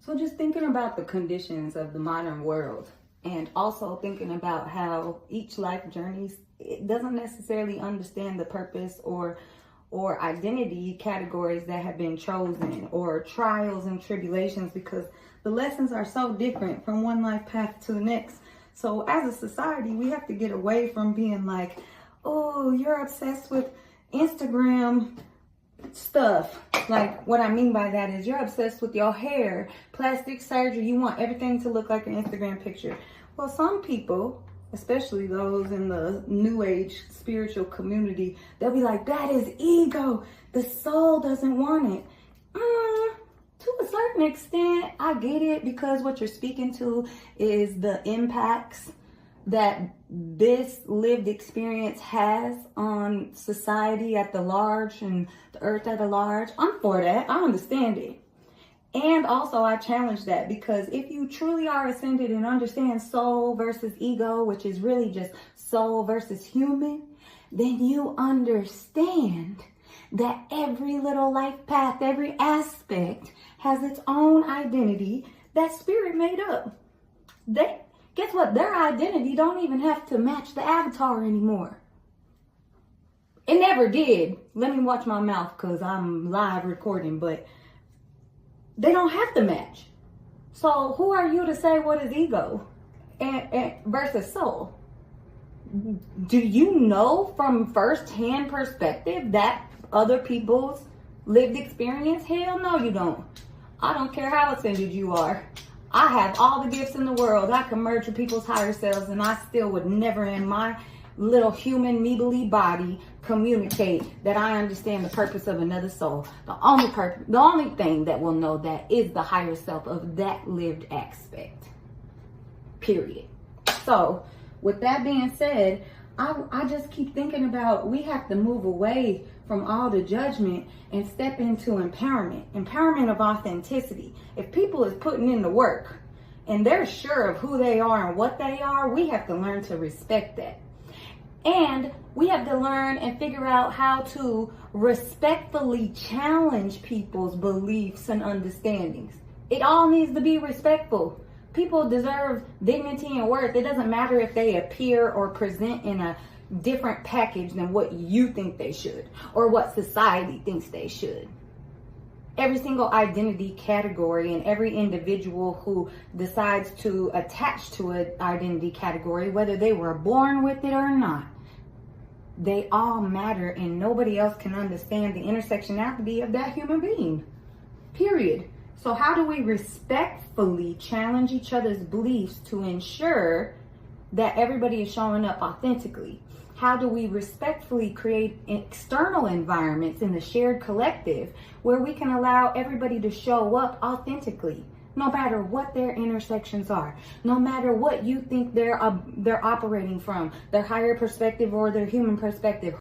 So just thinking about the conditions of the modern world and also thinking about how each life journeys, it doesn't necessarily understand the purpose or identity categories that have been chosen, or trials and tribulations, because the lessons are so different from one life path to the next. So as a society, we have to get away from being like, oh, you're obsessed with Instagram stuff. Like, what I mean by that is you're obsessed with your hair, plastic surgery. You want everything to look like an Instagram picture. Well, some people, especially those in the new age spiritual community, they'll be like, that is ego. The soul doesn't want it. To a certain extent, I get it, because what you're speaking to is the impacts that this lived experience has on society at the large and the earth at the large. I'm for that. I understand it. And also I challenge that, because if you truly are ascended and understand soul versus ego, which is really just soul versus human, then you understand that every little life path, every aspect has its own identity that spirit made up. Guess what? Their identity don't even have to match the avatar anymore. It never did. Let me watch my mouth because I'm live recording, but they don't have to match. So who are you to say what is ego and versus soul? Do you know from first-hand perspective that other people's lived experience? Hell no, you don't. I don't care how ascended you are. I have all the gifts in the world. I can merge with people's higher selves, and I still would never in my little human meebly body communicate that I understand the purpose of another soul. The only thing that will know that is the higher self of that lived aspect. Period. So with that being said, I just keep thinking about, we have to move away from all the judgment and step into empowerment of authenticity. If people is putting in the work and they're sure of who they are and what they are, we have to learn to respect that. And we have to learn and figure out how to respectfully challenge people's beliefs and understandings. It all needs to be respectful. People deserve dignity and worth. It doesn't matter if they appear or present in a different package than what you think they should or what society thinks they should. Every single identity category and every individual who decides to attach to an identity category, whether they were born with it or not, they all matter, and nobody else can understand the intersectionality of that human being. Period. So how do we respectfully challenge each other's beliefs to ensure that everybody is showing up authentically? How do we respectfully create external environments in the shared collective where we can allow everybody to show up authentically, no matter what their intersections are, no matter what you think they're operating from, their higher perspective or their human perspective?